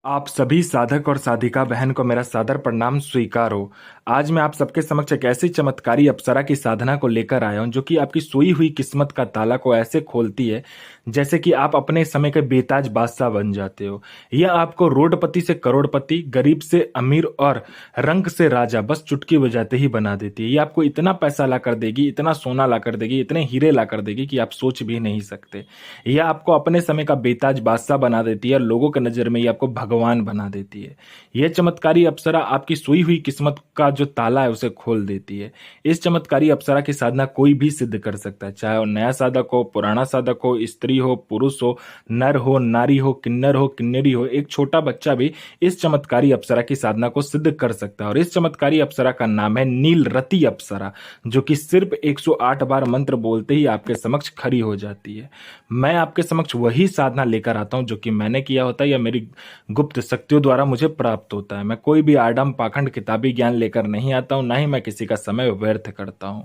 आप सभी साधक और साधिका बहन को मेरा सादर प्रणाम स्वीकार हो। आज मैं आप सबके समक्ष एक ऐसी चमत्कारी अप्सरा की साधना को लेकर आया हूं जो कि आपकी सोई हुई किस्मत का ताला को ऐसे खोलती है जैसे कि आप अपने समय के बेताज बादशाह बन जाते हो। यह आपको रोडपति से करोड़पति, गरीब से अमीर और रंक से राजा बस चुटकी बजाते ही बना देती है। ये आपको इतना पैसा ला कर देगी, इतना सोना ला कर देगी, इतने हीरे ला कर देगी कि आप सोच भी नहीं सकते। यह आपको अपने समय का बेताज बादशाह बना देती है और लोगों के नजर में ये आपको भगवान बना देती है। यह चमत्कारी अप्सरा आपकी सोई हुई किस्मत का जो ताला है उसे खोल देती है। इस चमत्कारी अप्सरा की साधना कोई भी सिद्ध कर सकता है, चाहे वो नया साधक हो, पुराना साधक हो, स्त्री हो, पुरुष हो, नर हो, नारी हो, किन्नर हो, किन्नरी हो, एक छोटा बच्चा भी इस चमत्कारी अप्सरा की साधना को सिद्ध कर सकता है। और इस चमत्कारी अप्सरा का नाम है नीलरति अप्सरा, जो कि सिर्फ 108 बार मंत्र बोलते ही आपके समक्ष खड़ी हो जाती है। मैं आपके समक्ष वही साधना लेकर आता हूं जो कि मैंने किया होता है या मेरी गुप्त शक्तियों द्वारा मुझे प्राप्त होता है। मैं कोई भी आडम पाखंड किताबी ज्ञान लेकर नहीं आता हूं, ना ही मैं किसी का समय व्यर्थ करता हूं।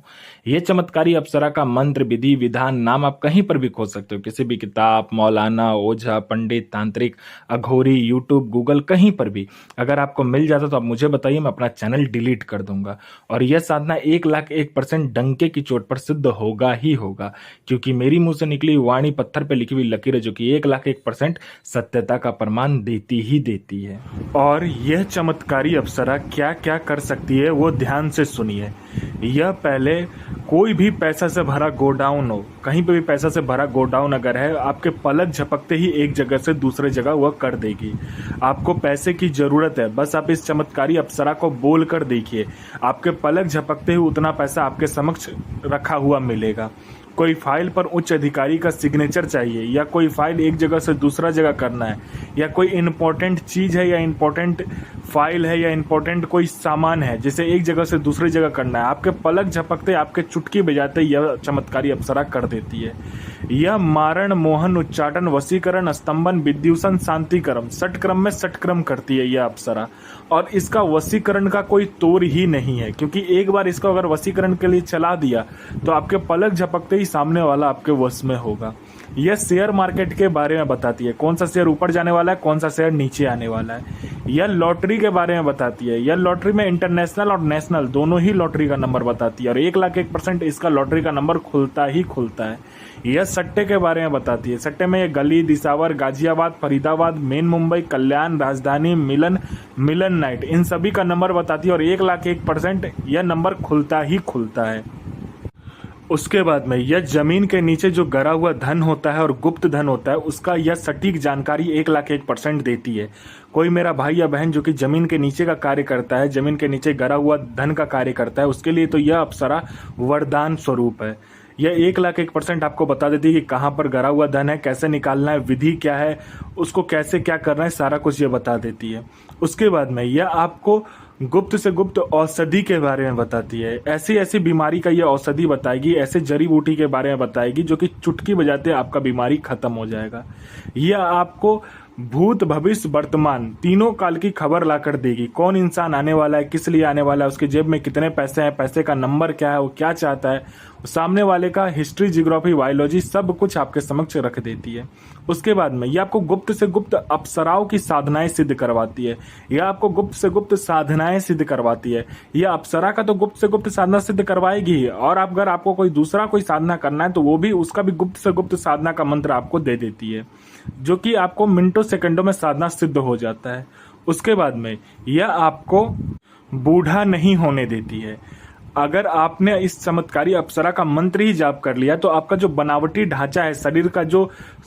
यह चमत्कारी अप्सरा का मंत्र, विधि, विधान, नाम आप कहीं पर भी खोज सकते हो, किसी भी किताब, मौलाना, ओझा, पंडित, तांत्रिक, अघोरी, यूट्यूब, गूगल, कहीं पर भी अगर आपको मिल जाता तो आप मुझे बताइए, मैं अपना चैनल डिलीट कर दूंगा। और यह साधना 1,01% डंके की चोट पर सिद्ध होगा ही होगा, क्योंकि मेरी मुंह से निकली वाणी पत्थर पर लिखी हुई लकीर है जो कि 1,01% सत्यता का प्रमाण देती ही देती है। और यह चमत्कारी अप्सरा क्या क्या कर सकती है वो ध्यान से सुनिए। यह पहले कोई भी पैसा से भरा गोडाउन हो, कहीं पे भी पैसा से भरा गोडाउन अगर है, आपके पलक झपकते ही एक जगह से दूसरे जगह वह कर देगी। आपको पैसे की जरूरत है, बस आप इस चमत्कारी अप्सरा को बोल कर देखिए, आपके पलक झपकते ही उतना पैसा आपके समक्ष रखा हुआ मिलेगा। कोई फाइल पर उच्च अधिकारी का सिग्नेचर चाहिए, या कोई फाइल एक जगह से दूसरा जगह करना है, या कोई इंपॉर्टेंट चीज है, या इंपॉर्टेंट फाइल है, या इंपॉर्टेंट कोई सामान है जिसे एक जगह से दूसरी जगह करना है, आपके पलक झपकते, आपके चुटकी बजाते यह चमत्कारी अप्सरा कर देती है। यह मारण, मोहन, उच्चाटन, वशीकरण, स्तंभन, विद्युषण, शांतिक्रम, षटक्रम में षटक्रम करती है यह अप्सरा। और इसका वशीकरण का कोई तोड़ ही नहीं है, क्योंकि एक बार इसको अगर वशीकरण के लिए चला दिया तो आपके पलक झपकते ही सामने वाला आपके वश में होगा। यह शेयर मार्केट के बारे में बताती है, कौन सा शेयर ऊपर जाने वाला है, कौन सा शेयर नीचे आने वाला है। यह लॉटरी के बारे में बताती है, यह लॉटरी में इंटरनेशनल और नेशनल दोनों ही लॉटरी का नंबर बताती है, और 1,01% इसका लॉटरी का नंबर खुलता ही खुलता है। यह सट्टे के बारे में बताती है, सट्टे में यह गली, दिसावर, गाजियाबाद, फरीदाबाद, मेन मुंबई, कल्याण, राजधानी, मिलन, मिलन नाइट, इन सभी का नंबर बताती है, और 1,01% यह नंबर खुलता ही खुलता है। उसके बाद में यह जमीन के नीचे जो गरा हुआ धन होता है और गुप्त धन होता है, उसका यह सटीक जानकारी 1,01% देती है। कोई मेरा भाई या बहन जो कि जमीन के नीचे का कार्य करता है, जमीन के नीचे गरा हुआ धन का कार्य करता है, उसके लिए तो यह अप्सरा वरदान स्वरूप है। यह 1,01% आपको बता देती है कि कहाँ पर गरा हुआ धन है, कैसे निकालना है, विधि क्या है, उसको कैसे क्या करना है, सारा कुछ ये बता देती है। उसके बाद में यह आपको गुप्त से गुप्त औषधि के बारे में बताती है, ऐसी ऐसी बीमारी का ये औषधि बताएगी, ऐसे जड़ी बूटी के बारे में बताएगी जो कि चुटकी बजाते आपका बीमारी खत्म हो जाएगा। यह आपको भूत, भविष्य, वर्तमान तीनों काल की खबर लाकर देगी। कौन इंसान आने वाला है, किस लिए आने वाला है, उसके जेब में कितने पैसे हैं, पैसे का नंबर क्या है, वो क्या चाहता है, सामने वाले का हिस्ट्री, जियोग्राफी, बायोलॉजी सब कुछ आपके समक्ष रख देती है। उसके बाद में यह आपको गुप्त से गुप्त अप्सराओं की साधनाएं सिद्ध करवाती है, यह आपको गुप्त से गुप्त साधनाएं सिद्ध करवाती है। यह अप्सरा का तो गुप्त से गुप्त साधना सिद्ध करवाएगी ही, और अगर आपको कोई दूसरा कोई साधना करना है तो वो भी उसका भी गुप्त से गुप्त साधना का मंत्र आपको दे देती है, जो कि आपको मिनटों सेकंडों में साधना सिद्ध हो जाता है। उसके बाद में यह आपको बूढ़ा नहीं होने देती है। अगर आपने इस चमत्कारी अप्सरा का मंत्र ही जाप कर लिया तो आपका जो बनावटी ढांचा है, शरीर का जो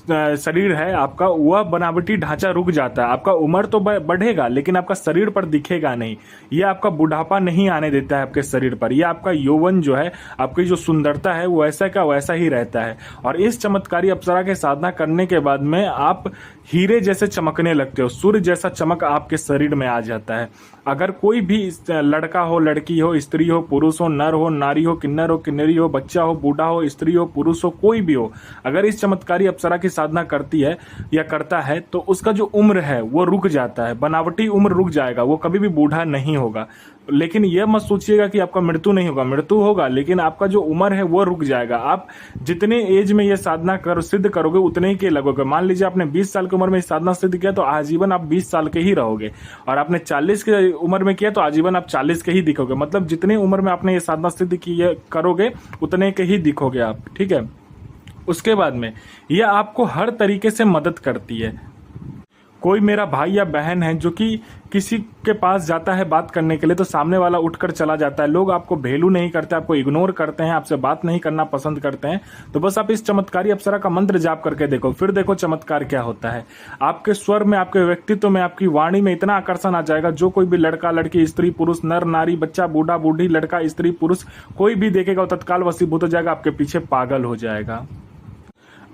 शरीर है आपका, वह बनावटी ढांचा रुक जाता है। आपका उम्र तो बढ़ेगा लेकिन आपका शरीर पर दिखेगा नहीं। यह आपका बुढ़ापा नहीं आने देता है आपके शरीर पर। यह आपका यौवन जो है, आपकी जो सुंदरता है, वो ऐसा का वैसा ही रहता है। और इस चमत्कारी अप्सरा के साधना करने के बाद में आप हीरे जैसे चमकने लगते हो, सूर्य जैसा चमक आपके शरीर में आ जाता है। अगर कोई भी लड़का हो, लड़की हो, स्त्री हो, पुरुष हो, हो, नर हो, नारी हो, किन्नर हो, किन्नरी हो, बच्चा हो, बूढ़ा हो, स्त्री हो, पुरुष हो, कोई भी हो, अगर इस चमत्कारी अप्सरा की साधना करती है या करता है तो उसका जो उम्र है वो रुक जाता है, बनावटी उम्र रुक जाएगा, वो कभी भी बूढ़ा नहीं होगा। लेकिन यह मत सोचिएगा कि आपका मृत्यु नहीं होगा, मृत्यु होगा लेकिन आपका जो उम्र है वो रुक जाएगा। आप जितने एज में ये साधना कर सिद्ध करोगे उतने ही के लगोगे। मान लीजिए आपने 20 साल की उम्र में साधना सिद्ध किया तो आजीवन आप 20 साल के ही रहोगे, और आपने 40 की उम्र में किया तो आजीवन आप 40 के ही दिखोगे। मतलब जितनी उम्र में आपने ये साधना सिद्ध की करोगे उतने के ही दिखोगे आप, ठीक है। उसके बाद में यह आपको हर तरीके से मदद करती है। कोई मेरा भाई या बहन है जो कि किसी के पास जाता है बात करने के लिए तो सामने वाला उठकर चला जाता है, लोग आपको वैल्यू नहीं करते, आपको इग्नोर करते हैं, आपसे बात नहीं करना पसंद करते हैं, तो बस आप इस चमत्कारी अप्सरा का मंत्र जाप करके देखो, फिर देखो चमत्कार क्या होता है। आपके स्वर में, आपके व्यक्तित्व में, आपकी वाणी में इतना आकर्षण आ जाएगा, जो कोई भी लड़का लड़की, स्त्री पुरुष, नर नारी, बच्चा बूढ़ा बूढ़ी, लड़का स्त्री पुरुष, कोई भी देखेगा वो तत्काल वशीभूत हो जाएगा, आपके पीछे पागल हो जाएगा।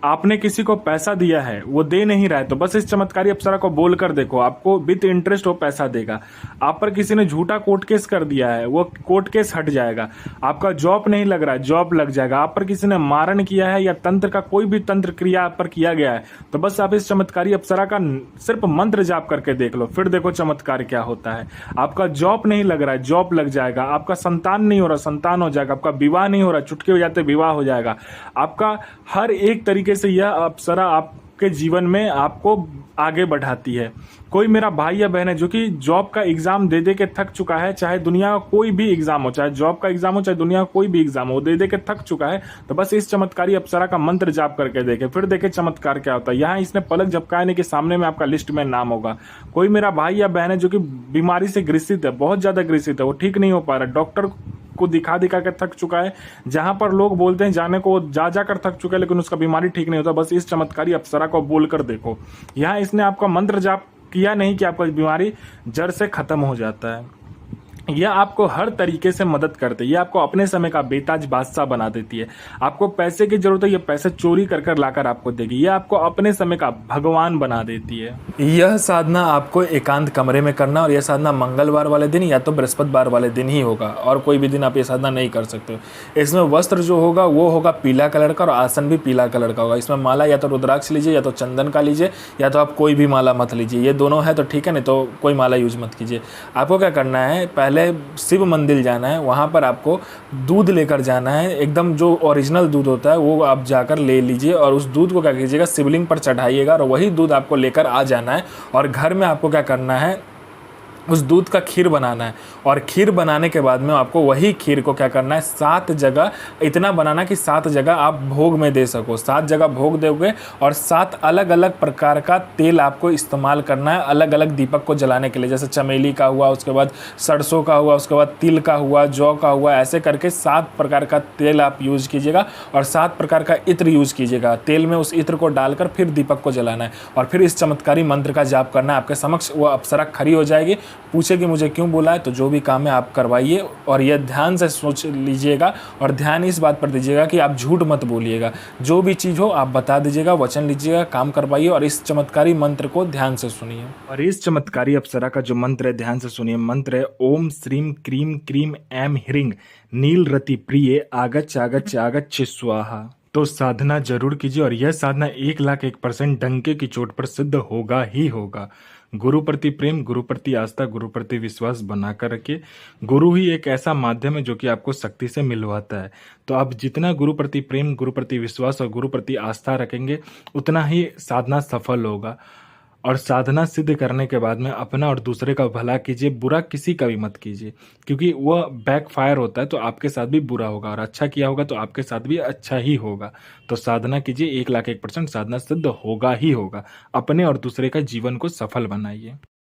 आपने किसी को पैसा दिया है, वो दे नहीं रहा है, तो बस इस चमत्कारी अप्सरा को बोलकर देखो, आपको विद इंटरेस्ट वो पैसा देगा। आप पर किसी ने झूठा कोर्ट केस कर दिया है, वो कोर्ट केस हट जाएगा। आपका जॉब नहीं लग रहा है, जॉब लग जाएगा। आप पर किसी ने मारण किया है या तंत्र का कोई भी तंत्र क्रिया आप पर किया गया है, तो बस आप इस चमत्कारी अप्सरा का सिर्फ मंत्र जाप करके देख लो, फिर देखो चमत्कार क्या होता है। आपका जॉब नहीं लग रहा है, जॉब लग जाएगा। आपका संतान नहीं हो रहा, संतान हो जाएगा। आपका विवाह नहीं हो रहा, चुटकी हो जाते विवाह हो जाएगा। आपका हर एक तरीके से यह अप्सरा आपके जीवन में आपको आगे बढ़ाती है। कोई मेरा भाई या बहन है जो कि जॉब का एग्जाम दे दे के थक चुका है, चाहे दुनिया का कोई भी एग्जाम हो, चाहे जॉब का एग्जाम हो, चाहे दुनिया का कोई भी एग्जाम हो, दे दे के थक चुका है, तो बस इस चमत्कारी अप्सरा का मंत्र जाप करके देखे, फिर देखे चमत्कार क्या होता है। यहाँ इसने पलक झपकाए नहीं कि सामने में आपका लिस्ट में नाम होगा। कोई मेरा भाई या बहन है जो कि बीमारी से ग्रसित है, बहुत ज्यादा ग्रसित है, वो ठीक नहीं हो पा रहा, डॉक्टर को दिखा दिखा कर थक चुका है, जहां पर लोग बोलते हैं जाने को जा जाकर थक चुका है, लेकिन उसका बीमारी ठीक नहीं होता, बस इस चमत्कारी अप्सरा को बोलकर देखो। यहाँ इसने आपका मंत्र जाप किया नहीं कि आपका बीमारी जड़ से खत्म हो जाता है। यह आपको हर तरीके से मदद करती है, यह आपको अपने समय का बेताज बादशाह बना देती है। आपको पैसे की जरूरत है, यह पैसे चोरी कर कर लाकर आपको देगी। यह आपको अपने समय का भगवान बना देती है। यह साधना आपको एकांत कमरे में करना, और यह साधना मंगलवार वाले दिन या तो बृहस्पतिवार वाले दिन ही होगा, और कोई भी दिन आप ये साधना नहीं कर सकते। इसमें वस्त्र जो होगा वो होगा पीला कलर का, और आसन भी पीला कलर का होगा। इसमें माला या तो रुद्राक्ष लीजिए या तो चंदन का लीजिए, या तो आप कोई भी माला मत लीजिए। ये दोनों है तो ठीक है, नहीं तो कोई माला यूज मत कीजिए। आपको क्या करना है, पहले शिव मंदिर जाना है, वहाँ पर आपको दूध लेकर जाना है, एकदम जो ओरिजिनल दूध होता है वो आप जाकर ले लीजिए, और उस दूध को क्या कीजिएगा, शिवलिंग पर चढ़ाइएगा, और वही दूध आपको लेकर आ जाना है। और घर में आपको क्या करना है, उस दूध का खीर बनाना है, और खीर बनाने के बाद में आपको वही खीर को क्या करना है, 7 जगह इतना बनाना कि 7 जगह आप भोग में दे सको। 7 जगह भोग दोगे, और 7 अलग अलग प्रकार का तेल आपको इस्तेमाल करना है अलग अलग दीपक को जलाने के लिए। जैसे चमेली का हुआ, उसके बाद सरसों का हुआ, उसके बाद तिल का हुआ, जौ का हुआ, ऐसे करके 7 प्रकार का तेल आप यूज कीजिएगा, और 7 प्रकार का इत्र यूज कीजिएगा। तेल में उस इत्र को डालकर फिर दीपक को जलाना है, और फिर इस चमत्कारी मंत्र का जाप करना है। आपके समक्ष वो अप्सरा खड़ी हो जाएगी, पूछेगी मुझे क्यों बोला है, तो जो भी काम है आप करवाइए, और यह ध्यान से सोच लीजिएगा, और ध्यान इस बात पर दीजिएगा कि आप झूठ मत बोलिएगा। जो भी चीज़ हो आप बता दीजिएगा, वचन लीजिएगा, काम करवाइए, और इस चमत्कारी मंत्र को ध्यान से सुनिए। और इस चमत्कारी अप्सरा का जो मंत्र है ध्यान से सुनिए। मंत्र है ओम श्रीम क्रीम क्रीम ऐम ह्रीं नील रति प्रिय आगच्छ आगच्छ आगच्छ स्वाहा। तो साधना जरूर कीजिए, और यह साधना 1,01% डंके की चोट पर सिद्ध होगा ही होगा। गुरु प्रति प्रेम, गुरु प्रति आस्था, गुरु प्रति विश्वास बनाकर रखिए। गुरु ही एक ऐसा माध्यम है जो कि आपको शक्ति से मिलवाता है। तो आप जितना गुरु प्रति प्रेम, गुरु प्रति विश्वास और गुरु प्रति आस्था रखेंगे, उतना ही साधना सफल होगा। और साधना सिद्ध करने के बाद में अपना और दूसरे का भला कीजिए, बुरा किसी का भी मत कीजिए, क्योंकि वह बैकफायर होता है तो आपके साथ भी बुरा होगा, और अच्छा किया होगा तो आपके साथ भी अच्छा ही होगा। तो साधना कीजिए, 1,01% साधना सिद्ध होगा ही होगा। अपने और दूसरे का जीवन को सफल बनाइए।